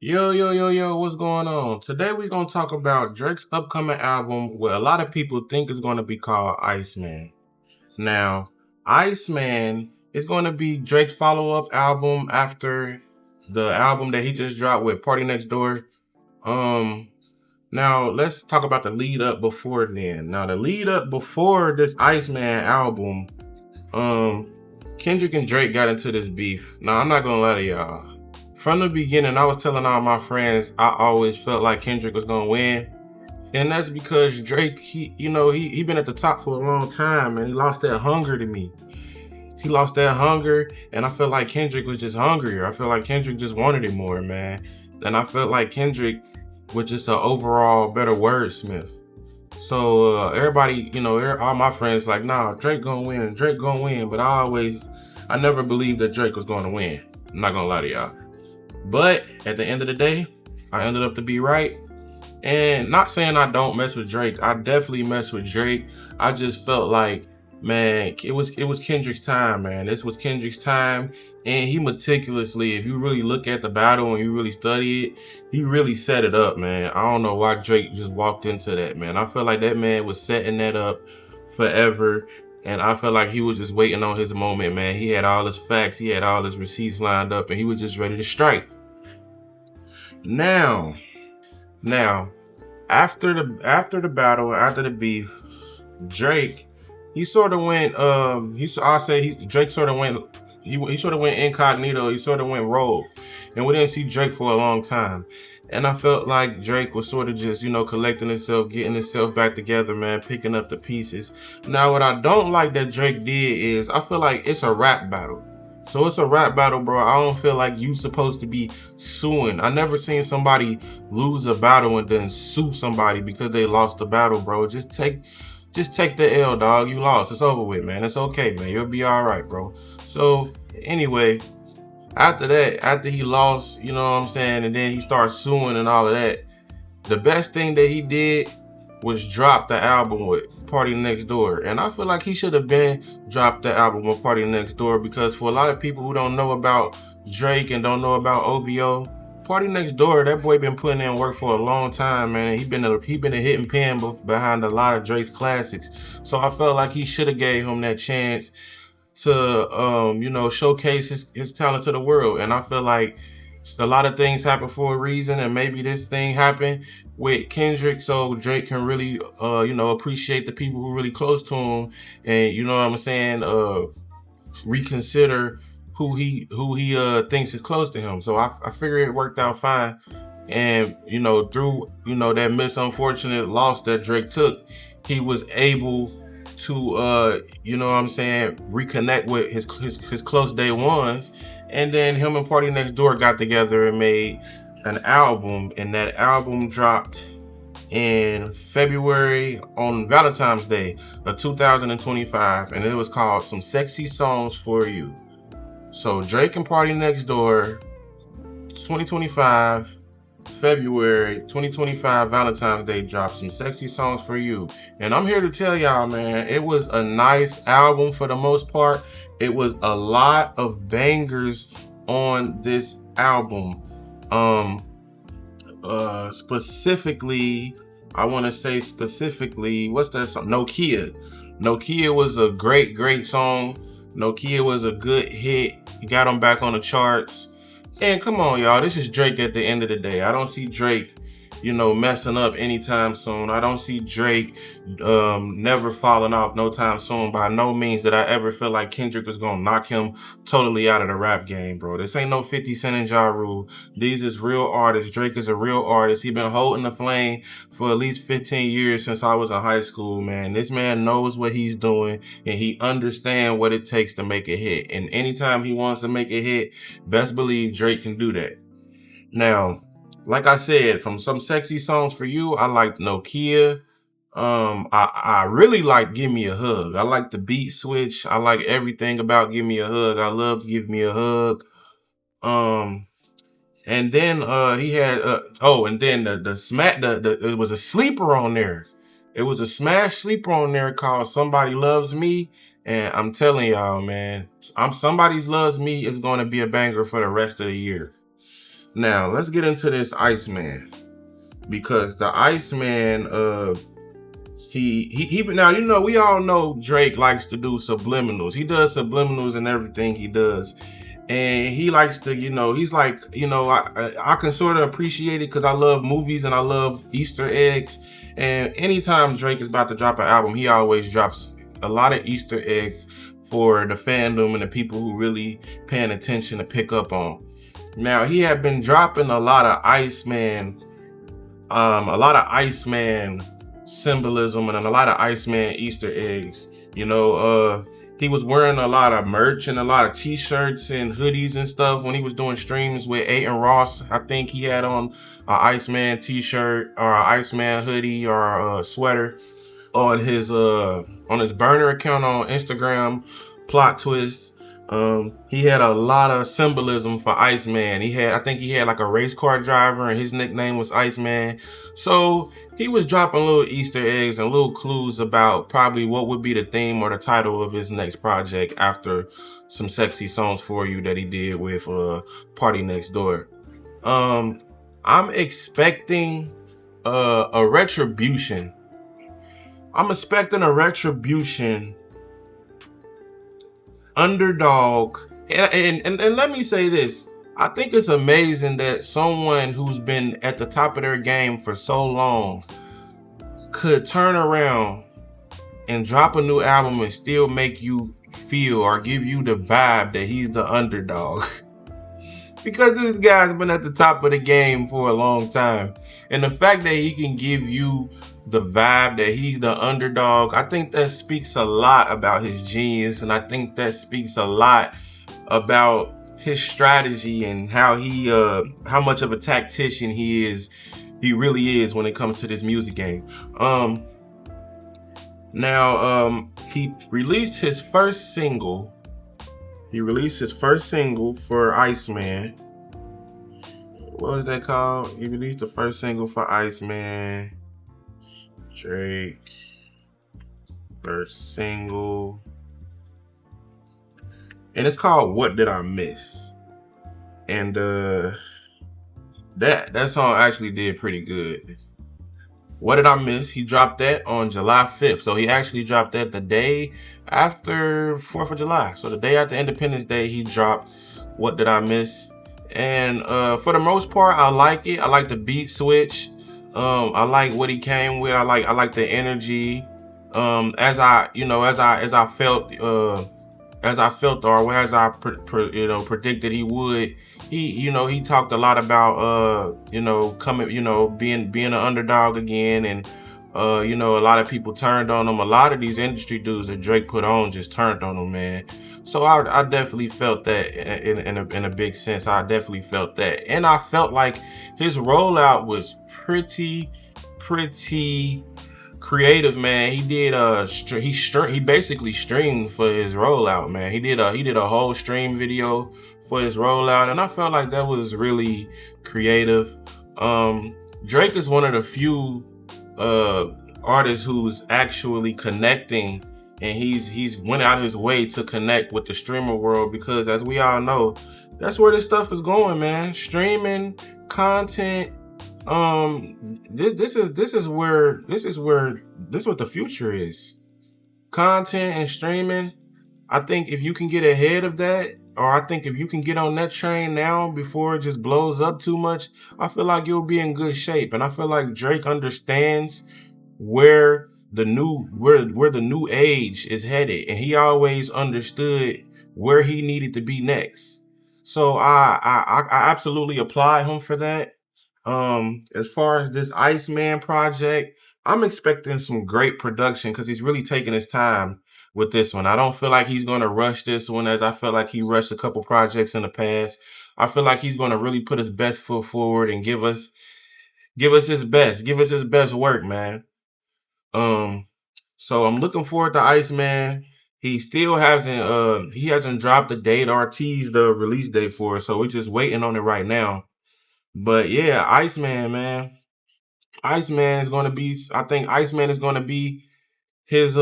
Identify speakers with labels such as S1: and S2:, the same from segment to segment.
S1: Yo, what's going on? Today we're gonna talk about Drake's upcoming album, where a lot of people think is gonna be called Iceman. Now, Iceman is gonna be Drake's follow-up album after the album that he just dropped with Party Next Door. Um, Now let's talk about the lead up before then. Now, the lead up before this Iceman album, um, Kendrick and Drake got into this beef. Now, I'm not gonna lie to y'all. From the beginning, I was telling all my friends I always felt like Kendrick was gonna win, and that's because Drake, he been at the top for a long time, and he lost that hunger to me. He lost that hunger, and I felt like Kendrick was just hungrier. I felt like Kendrick just wanted it more, man. And I felt like Kendrick was just an overall better wordsmith. So everybody, all my friends like, nah, Drake gonna win, Drake gonna win. But I never believed that Drake was gonna win. I'm not gonna lie to y'all. But at the end of the day, I ended up to be right. And not saying I don't mess with Drake. I definitely mess with Drake. I just felt like, man, it was Kendrick's time, man. This was Kendrick's time. And he meticulously, if you really look at the battle and you really study it, he really set it up, man. I don't know why Drake just walked into that, man. I feel like that man was setting that up forever. And I felt like he was just waiting on his moment, man. He had all his facts, he had all his receipts lined up, and he was just ready to strike. Now, now, after the battle, after the beef, Drake, he sort of went. I say Drake sort of went. He sort of went incognito. He sort of went rogue, and we didn't see Drake for a long time. And I felt like Drake was sort of just, collecting himself, getting himself back together, man, picking up the pieces. Now, what I don't like that Drake did is, I feel like it's a rap battle. So it's a rap battle, bro. I don't feel like you supposed to be suing. I never seen somebody lose a battle and then sue somebody because they lost the battle, bro. Just take the L, dog. You lost. It's over with, man. It's okay, man. You'll be all right, bro. So anyway, after that, after he lost, you know what I'm saying, and then he started suing and all of that, the best thing that he did was drop the album with Party Next Door. And I feel like he should have been dropped the album with Party Next Door, because for a lot of people who don't know about Drake and don't know about OVO, Party Next Door, that boy been putting in work for a long time, man. He been a hitting pen behind a lot of Drake's classics. So I felt like he should have gave him that chance to showcase his talent to the world. And I feel like a lot of things happen for a reason, and maybe this thing happened with Kendrick so Drake can really appreciate the people who are really close to him, and you know what I'm saying, reconsider who he thinks is close to him. So I figure it worked out fine. And through that misunfortunate loss that Drake took, he was able to reconnect with his close day ones. And then him and Party Next Door got together and made an album, and that album dropped in February on Valentine's Day of 2025, and it was called Some Sexy Songs for You. So Drake and Party Next Door, 2025, February 2025, Valentine's Day, dropped Some Sexy Songs for You. And I'm here to tell y'all, man, it was a nice album for the most part. It was a lot of bangers on this album. Specifically, I want to say specifically, what's that song? Nokia. Nokia was a great song. Nokia was a good hit. He got him back on the charts. And come on, y'all, this is Drake at the end of the day. I don't see Drake, messing up anytime soon. I don't see Drake never falling off no time soon. By no means did I ever feel like Kendrick was going to knock him totally out of the rap game, bro. This ain't no 50 Cent and Ja Rule. These is real artists. Drake is a real artist. He been holding the flame for at least 15 years since I was in high school, man. This man knows what he's doing, and he understands what it takes to make a hit. And anytime he wants to make a hit, best believe Drake can do that. Now, like I said, from Some Sexy Songs for You, I liked Nokia. I really like Give Me a Hug. I like the beat switch. I like everything about Give Me a Hug. I love Give Me a Hug. Um, and then he had and then the smack it was a sleeper on there. It was a smash sleeper on there called Somebody Loves Me. And I'm telling y'all, man, Somebody's Loves Me is going to be a banger for the rest of the year. Now let's get into this Iceman, because the Iceman, he now, we all know Drake likes to do subliminals. He does subliminals in everything he does. And he likes to, he's like, I can sort of appreciate it because I love movies and I love Easter eggs. And anytime Drake is about to drop an album, he always drops a lot of Easter eggs for the fandom and the people who really paying attention to pick up on. Now, he had been dropping a lot of Iceman symbolism and a lot of Iceman Easter eggs. He was wearing a lot of merch and a lot of t-shirts and hoodies and stuff when he was doing streams with Aiden Ross. I think he had on an Iceman t-shirt or an Iceman hoodie or a sweater on his burner account on Instagram. Plot twist. He had a lot of symbolism for Iceman. I think he had like a race car driver and his nickname was Iceman. So he was dropping little Easter eggs and little clues about probably what would be the theme or the title of his next project after Some Sexy Songs For You that he did with Party Next Door. I'm expecting a retribution. I'm expecting a retribution underdog. And let me say this. I think it's amazing that someone who's been at the top of their game for so long could turn around and drop a new album and still make you feel or give you the vibe that he's the underdog. Because this guy's been at the top of the game for a long time. And the fact that he can give you the vibe that he's the underdog, I think that speaks a lot about his genius. And I think that speaks a lot about his strategy and how much of a tactician he really is when it comes to this music game. He released his first single. For Iceman. What was that called? He released the first single for Iceman. Drake. First single. And it's called What Did I Miss? And that song actually did pretty good. What Did I Miss? He dropped that on July 5th. So he actually dropped that the day after 4th of July. So the day after Independence Day, he dropped What Did I Miss? And for the most part, I like it. I like the beat switch. I like what he came with. I like the energy. As I felt or as I predicted he would. He talked a lot about being an underdog again, and a lot of people turned on him. A lot of these industry dudes that Drake put on just turned on him, man. So I definitely felt that in a big sense. I definitely felt that, and I felt like his rollout was pretty creative, man. He did he basically streamed for his rollout, man. He did a whole stream video for his rollout, and I felt like that was really creative. Drake is one of the few artists who's actually connecting, and he's went out his way to connect with the streamer world, because as we all know, that's where this stuff is going, man. Streaming content. This is what the future is. Content and streaming. I think if you can get ahead of that, or I think if you can get on that train now before it just blows up too much, I feel like you'll be in good shape. And I feel like Drake understands where the new age is headed, and he always understood where he needed to be next. So I absolutely applaud him for that. As far as this Iceman project, I'm expecting some great production because he's really taking his time with this one. I don't feel like he's going to rush this one as I feel like he rushed a couple projects in the past. I feel like he's going to really put his best foot forward and give us his best work, man. So I'm looking forward to Iceman. He still hasn't dropped a date or teased the release date for it, so we're just waiting on it right now. But yeah, Iceman, man. Iceman is going to be. I think Iceman is going to be his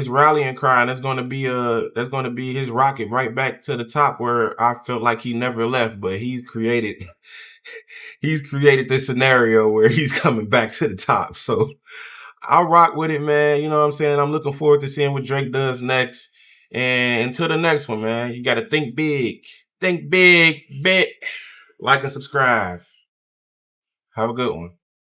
S1: rallying cry, and that's going to be his rocket right back to the top where I felt like he never left. But he's created he's created this scenario where he's coming back to the top. So I'll rock with it, man. You know what I'm saying? I'm looking forward to seeing what Drake does next. And until the next one, man, you got to think big. Think big, bet. Like and subscribe. Have a good one.